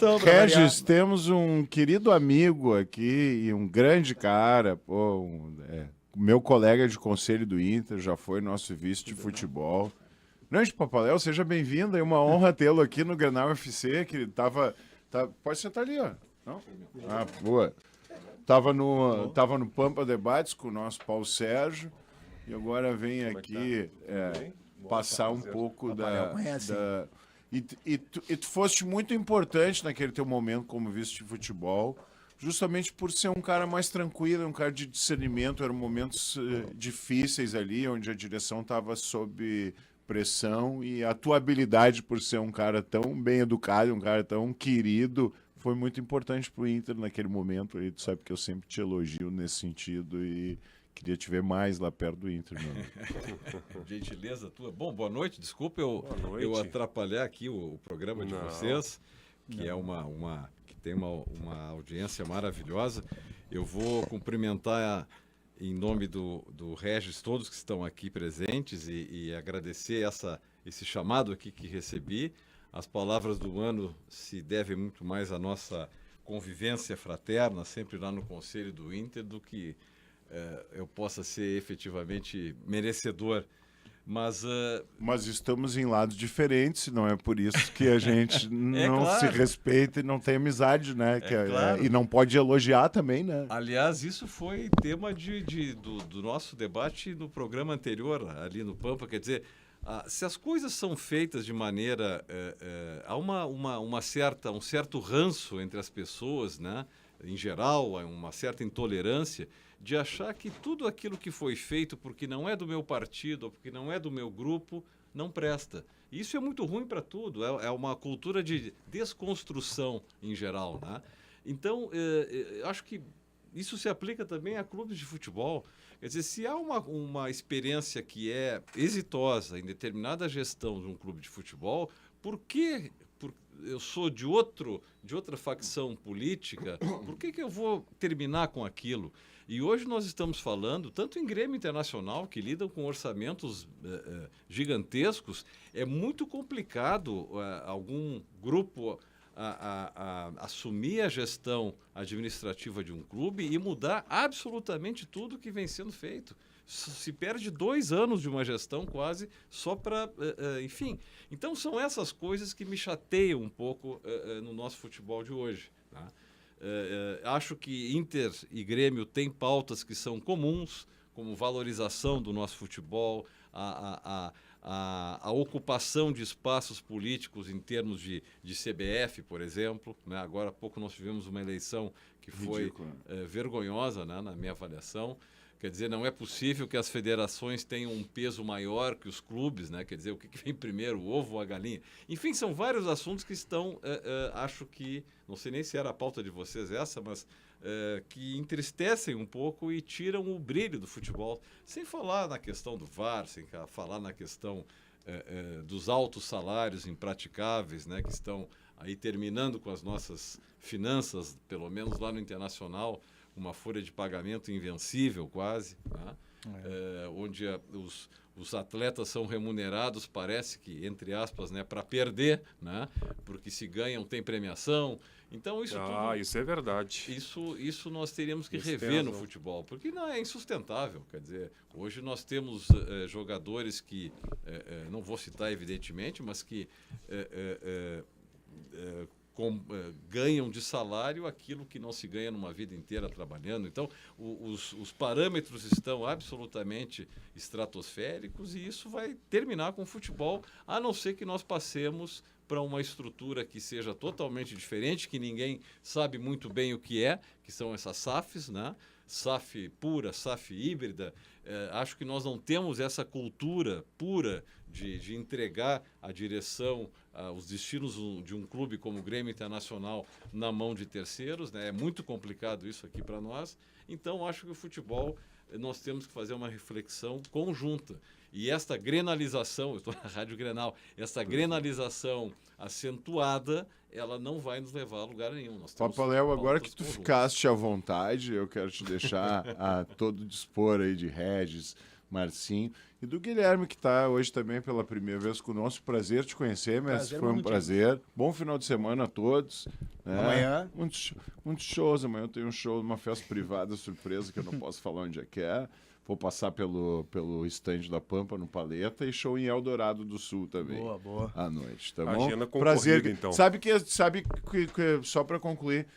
emoção. Regis, temos um querido amigo aqui e um grande cara, meu colega de conselho do Inter, já foi nosso vice de futebol. Grande Papaléu, seja bem-vindo, é uma honra tê-lo aqui no Grenal FC, que pode sentar ali, ó. Não? Ah, boa. Tava no Pampa Debates com o nosso Paulo Sérgio e agora vem aqui passar um pouco E tu foste muito importante naquele teu momento como vice de futebol, justamente por ser um cara mais tranquilo, um cara de discernimento. Eram momentos difíceis ali, onde a direção estava sob pressão, e a tua habilidade por ser um cara tão bem educado, um cara tão querido, foi muito importante pro Inter naquele momento. E tu sabe que eu sempre te elogio nesse sentido e queria te ver mais lá perto do Inter, meu amigo. Gentileza tua. Bom, boa noite. Desculpa eu atrapalhar aqui o programa de vocês, que que tem uma audiência maravilhosa. Eu vou cumprimentar em nome do Regis todos que estão aqui presentes e agradecer esse chamado aqui que recebi. As palavras do ano se devem muito mais à nossa convivência fraterna, sempre lá no Conselho do Inter, do que eu possa ser efetivamente merecedor. Mas estamos em lados diferentes, não é por isso que a gente não se respeita e não tem amizade, né? Claro. E não pode elogiar também, né? Aliás, isso foi tema do nosso debate no programa anterior, ali no Pampa. Quer dizer, se as coisas são feitas de maneira... há um certo ranço entre as pessoas, né? Em geral, há uma certa intolerância de achar que tudo aquilo que foi feito porque não é do meu partido ou porque não é do meu grupo, não presta. E isso é muito ruim para tudo, é uma cultura de desconstrução em geral, né? Então, acho que isso se aplica também a clubes de futebol. Quer dizer, se há uma experiência que é exitosa em determinada gestão de um clube de futebol, por que eu sou de outra facção política, por que eu vou terminar com aquilo? E hoje nós estamos falando, tanto em Grêmio Internacional, que lidam com orçamentos gigantescos, é muito complicado algum grupo assumir a gestão administrativa de um clube e mudar absolutamente tudo que vem sendo feito. Se perde 2 anos de uma gestão quase só para... enfim, então são essas coisas que me chateiam um pouco no nosso futebol de hoje, tá? Acho que Inter e Grêmio têm pautas que são comuns, como valorização do nosso futebol, a ocupação de espaços políticos em termos de CBF, por exemplo, né? Agora há pouco nós tivemos uma eleição que foi vergonhosa, né, na minha avaliação. Quer dizer, não é possível que as federações tenham um peso maior que os clubes, né? Quer dizer, o que vem primeiro, o ovo ou a galinha? Enfim, são vários assuntos que estão, acho que, não sei nem se era a pauta de vocês essa, mas que entristecem um pouco e tiram o brilho do futebol. Sem falar na questão do VAR, sem falar na questão dos altos salários impraticáveis, né? Que estão aí terminando com as nossas finanças, pelo menos lá no Internacional, uma folha de pagamento invencível quase, né? Onde os atletas são remunerados, parece que, entre aspas, né, para perder, né? Porque se ganham tem premiação. Então isso tudo, isso é verdade. Isso nós teríamos que rever no futebol, porque não é insustentável. Quer dizer, hoje nós temos jogadores que, não vou citar evidentemente, mas que ganham de salário aquilo que não se ganha numa vida inteira trabalhando. Então, os parâmetros estão absolutamente estratosféricos e isso vai terminar com o futebol, a não ser que nós passemos para uma estrutura que seja totalmente diferente, que ninguém sabe muito bem o que são essas SAFs, né? SAF pura, SAF híbrida. Acho que nós não temos essa cultura pura de entregar a direção, os destinos de um clube como o Grêmio Internacional na mão de terceiros, né? É muito complicado isso aqui para nós. Então, acho que o futebol, nós temos que fazer uma reflexão conjunta. E esta grenalização, eu estou na Rádio Grenal, essa grenalização acentuada, ela não vai nos levar a lugar nenhum. Papaléu, agora que tu ficaste à vontade, eu quero te deixar a todo dispor aí de Regis, Marcinho e do Guilherme, que está hoje também pela primeira vez conosco. Prazer te conhecer, mestre. Foi um prazer. Bom final de semana a todos. Amanhã? Muitos shows. Amanhã eu tenho um show numa festa privada surpresa que eu não posso falar onde é que é. Vou passar pelo stand da Pampa no Paleta e show em Eldorado do Sul também. Boa. À noite, tá bom? Agenda concorrida, Prazer. então. Sabe que só para concluir,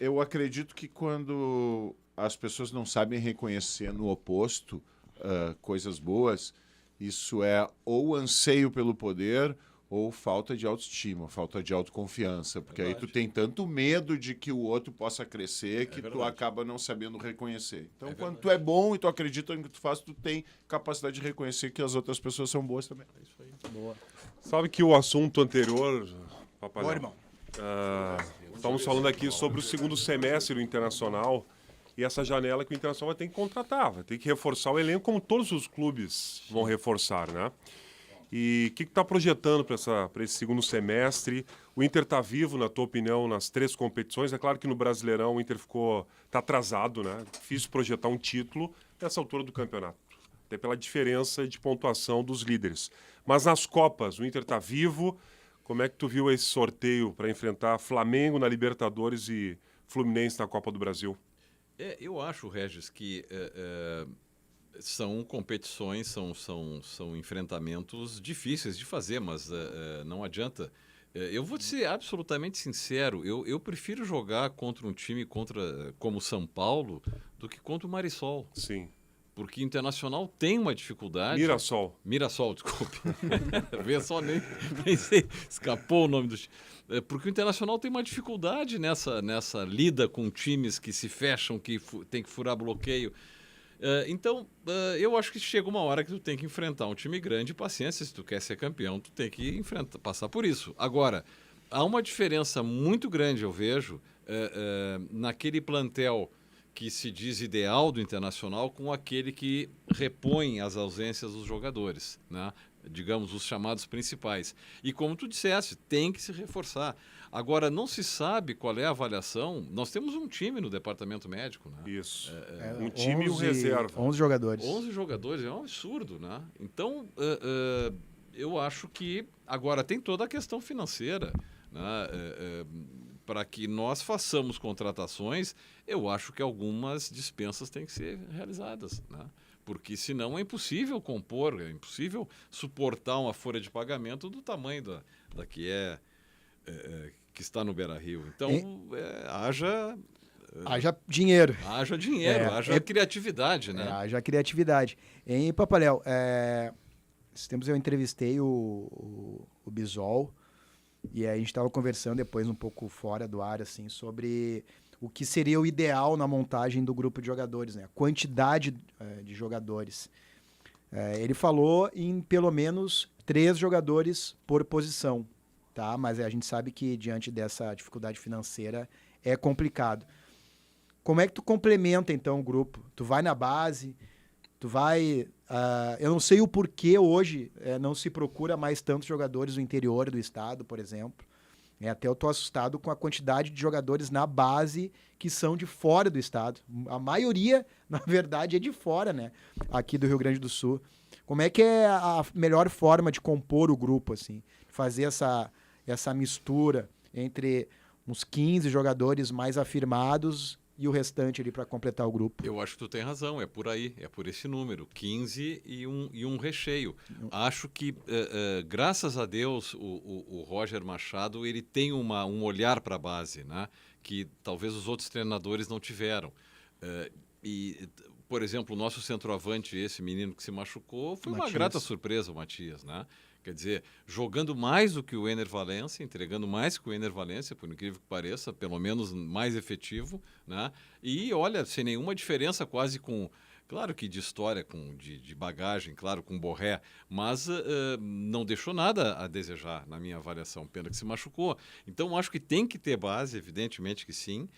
eu acredito que quando as pessoas não sabem reconhecer no oposto coisas boas, isso é ou anseio pelo poder ou falta de autoestima, falta de autoconfiança, porque aí tu tem tanto medo de que o outro possa crescer que tu acaba não sabendo reconhecer. Então, quando tu é bom e tu acredita no que tu faz, tu tem capacidade de reconhecer que as outras pessoas são boas também. É isso aí. Boa. Sabe que o assunto anterior, Papai, Boa, irmão. estamos falando aqui sobre o segundo semestre do Internacional e essa janela que o Internacional vai ter que contratar, vai ter que reforçar o elenco, como todos os clubes vão reforçar, né? E o que está projetando para esse segundo semestre? O Inter está vivo, na tua opinião, nas 3 competições? É claro que no Brasileirão o Inter está atrasado, né? Difícil projetar um título nessa altura do campeonato, até pela diferença de pontuação dos líderes. Mas nas Copas, o Inter está vivo. Como é que tu viu esse sorteio para enfrentar Flamengo na Libertadores e Fluminense na Copa do Brasil? Eu acho, Regis, que são competições, são enfrentamentos difíceis de fazer, mas não adianta. Eu vou te ser absolutamente sincero, eu prefiro jogar contra um time como São Paulo do que contra o Marisol. Sim. Porque o Internacional tem uma dificuldade... Mirassol, desculpe. Vê só, nem sei, escapou o nome do... Porque o Internacional tem uma dificuldade nessa lida com times que se fecham, que tem que furar bloqueio. Então, eu acho que chega uma hora que tu tem que enfrentar um time grande, paciência, se tu quer ser campeão, tu tem que passar por isso. Agora, há uma diferença muito grande, eu vejo, naquele plantel que se diz ideal do Internacional com aquele que repõe as ausências dos jogadores, né? Digamos, os chamados principais. E como tu disseste, tem que se reforçar. Agora, não se sabe qual é a avaliação. Nós temos um time no departamento médico, né? Isso. Um time e um reserva. 11 jogadores. 11 jogadores, é um absurdo, né? Então, eu acho que... Agora, tem toda a questão financeira, né? Para que nós façamos contratações, eu acho que algumas dispensas têm que ser realizadas, né? Porque senão é impossível compor, é impossível suportar uma folha de pagamento do tamanho da que que está no Beira-Rio. Então, haja dinheiro. Haja dinheiro, haja criatividade, né? Haja criatividade. Em Papaléu, esses tempos eu entrevistei o Bisol, e aí a gente estava conversando depois um pouco fora do ar, assim, sobre o que seria o ideal na montagem do grupo de jogadores, né? A quantidade de jogadores. Ele falou em pelo menos 3 jogadores por posição, tá? Mas a gente sabe que diante dessa dificuldade financeira é complicado. Como é que tu complementa, então, o grupo? Tu vai na base, tu vai... eu não sei o porquê hoje não se procura mais tantos jogadores do interior do estado, por exemplo. Até eu estou assustado com a quantidade de jogadores na base que são de fora do estado. A maioria, na verdade, é de fora, né? Aqui do Rio Grande do Sul. Como é que é a melhor forma de compor o grupo, assim? Fazer essa mistura entre uns 15 jogadores mais afirmados e o restante ali para completar o grupo. Eu acho que tu tem razão, é por aí, é por esse número, 15 e um recheio. Acho que, graças a Deus, o Roger Machado ele tem um olhar para a base, né? Que talvez os outros treinadores não tiveram. Por exemplo, o nosso centroavante, esse menino que se machucou, foi uma grata surpresa, o Matias, né? Quer dizer, jogando mais do que o Ener Valencia, entregando mais que o Ener Valencia, por incrível que pareça, pelo menos mais efetivo, né? E, olha, sem nenhuma diferença quase com... Claro que de história, de bagagem, claro, com Borré, mas não deixou nada a desejar na minha avaliação, pena que se machucou. Então, acho que tem que ter base, evidentemente que sim,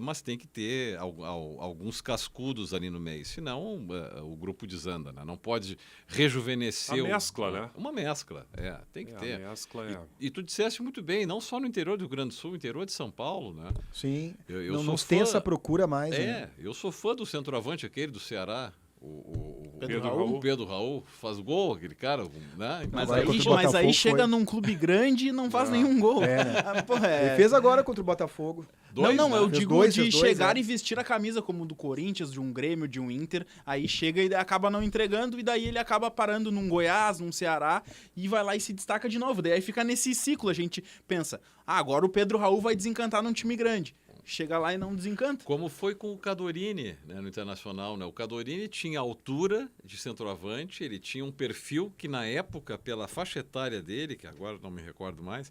mas tem que ter alguns cascudos ali no meio, senão o grupo desanda, né? Não pode rejuvenescer... A mescla, né? Uma mescla, tem que ter. A mescla E tu disseste muito bem, não só no interior do Rio Grande do Sul, no interior de São Paulo, né? Sim, eu não tem essa procura mais. Eu sou fã do centroavante aquele do Ceará, o Pedro Raul. O Pedro Raul faz gol, aquele cara, né? Mas Agora aí, contra o mas Botafogo aí chega foi. num clube grande e não faz nenhum gol. É, né? Porra, Ele fez agora contra o Botafogo. Dois, não, né? eu Fez digo dois, de fez dois, chegar é. e vestir a camisa como do Corinthians, de um Grêmio, de um Inter, aí chega e acaba não entregando, e daí ele acaba parando num Goiás, num Ceará, e vai lá e se destaca de novo. Daí aí fica nesse ciclo, a gente pensa, agora o Pedro Raul vai desencantar num time grande. Chega lá e não desencanta. Como foi com o Cadorini, né, no Internacional, né? O Cadorini tinha altura de centroavante, ele tinha um perfil que na época, pela faixa etária dele, que agora não me recordo mais,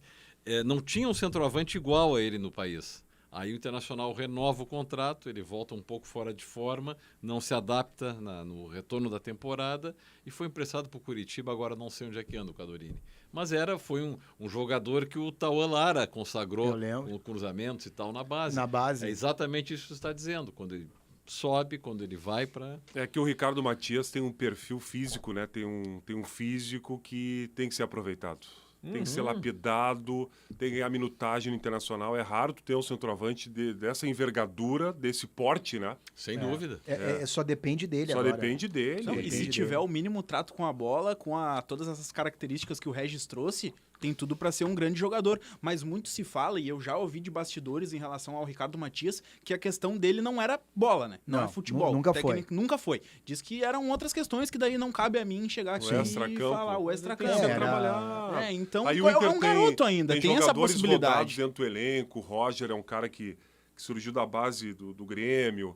não tinha um centroavante igual a ele no país. Aí o Internacional renova o contrato, ele volta um pouco fora de forma, não se adapta no retorno da temporada e foi emprestado para o Curitiba, agora não sei onde é que anda o Cadorini. Mas foi um jogador que o Tauan Lara consagrou com cruzamentos e tal na base. Na base. É exatamente isso que você está dizendo, quando ele sobe, quando ele vai para... É que o Ricardo Matias tem um perfil físico, né? Tem um físico que tem que ser aproveitado. Tem que ser lapidado, tem que ganhar minutagem no Internacional. É raro tu ter um centroavante dessa envergadura, desse porte, né? Sem dúvida. Só depende dele Só agora. depende dele. Não, e Depende se dele. tiver o mínimo trato com a bola, com todas essas características que o Regis trouxe, tem tudo para ser um grande jogador. Mas muito se fala, e eu já ouvi de bastidores em relação ao Ricardo Matias, que a questão dele não era bola, né? Não Não, é futebol. nunca foi. Técnico, nunca foi. Diz que eram outras questões que daí não cabe a mim chegar aqui e extracampo. falar o Tem extracampo. que Era- trabalhar. Então Aí o é Inter um garoto ainda, tem essa jogadores rodados possibilidade. dentro do elenco. O Roger é um cara que surgiu da base do Grêmio.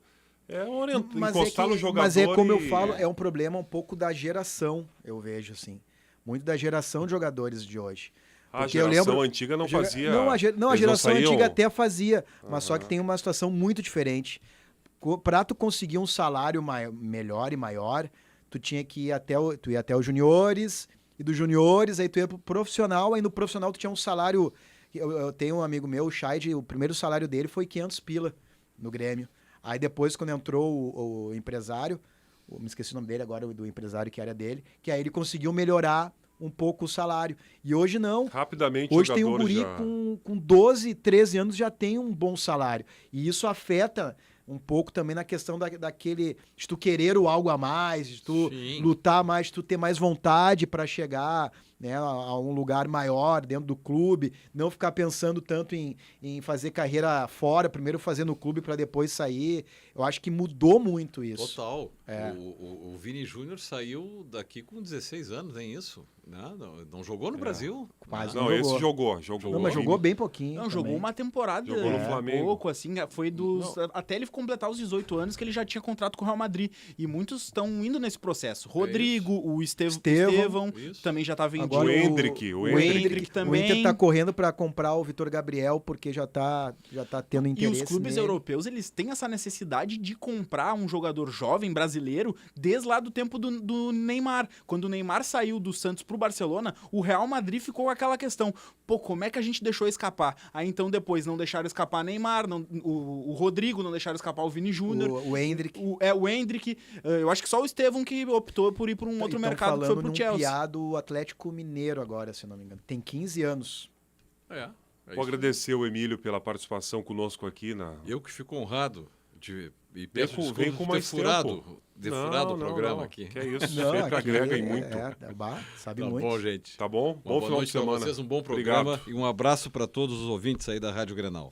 Encostar no jogador. Mas é como eu e- falo, é um problema um pouco da geração, eu vejo assim. Muito da geração de jogadores de hoje. A Porque eu geração lembro- antiga não Gera- fazia. Não, a eles geração saíam- antiga até fazia, mas só que tem uma situação muito diferente. Pra tu conseguir um salário melhor e maior, tu tinha que ir tu ia até os juniores, e dos juniores aí tu ia pro profissional, aí no profissional tu tinha um salário. Eu tenho um amigo meu, o Scheid, o primeiro salário dele foi 500 pila no Grêmio. Aí depois, quando entrou o empresário, me esqueci o nome dele agora, do empresário que era dele, que aí ele conseguiu melhorar um pouco o salário. E hoje não. Rapidamente, Hoje tem um jogadores guri já... com 12, 13 anos já tem um bom salário. E isso afeta um pouco também na questão daquele de tu querer o algo a mais, de tu Sim. lutar mais, de tu ter mais vontade para chegar, né, a um lugar maior dentro do clube, não ficar pensando tanto em fazer carreira fora, primeiro fazer no clube para depois sair. Eu acho que mudou muito isso. Total. É. O Vini Júnior saiu daqui com 16 anos, nem isso. Né? Não jogou no Brasil. Quase né? Não, Não esse jogou. jogou. Não, mas jogou bem pouquinho. Não, jogou também. uma temporada. Jogou no Flamengo. Pouco, assim, foi até ele completar os 18 anos que ele já tinha contrato com o Real Madrid. E muitos estão indo nesse processo. Rodrigo, o Estevão Isso. também já tá vendido. Agora O Endrick, o Endrick. Endrick também. O Inter tá correndo para comprar o Vitor Gabriel porque já tá tendo E interesse os clubes nele. europeus, eles têm essa necessidade de comprar um jogador jovem brasileiro desde lá do tempo do Neymar. Quando o Neymar saiu do Santos pro Barcelona, o Real Madrid ficou com aquela questão. Pô, como é que a gente deixou escapar? Aí então depois não deixaram escapar Neymar, o Rodrigo, não deixaram escapar o Vini Júnior. O Endrick. O Endrick. Eu acho que só o Estevão que optou por ir para um outro Tão mercado, que foi falando pro num Chelsea. piado Atlético Mineiro agora, se eu não me engano. Tem 15 anos. É Vou isso. agradecer o Emílio pela participação conosco aqui na. Eu que fico honrado e peço vem desculpas com por ter mais furado o programa não. aqui. Que é isso, Não, sempre aqui agrega e muito. Sabe Tá muito. bom, gente. Tá bom? Uma Bom boa final noite de para semana. vocês, um bom Obrigado. programa e um abraço para todos os ouvintes aí da Rádio Grenal.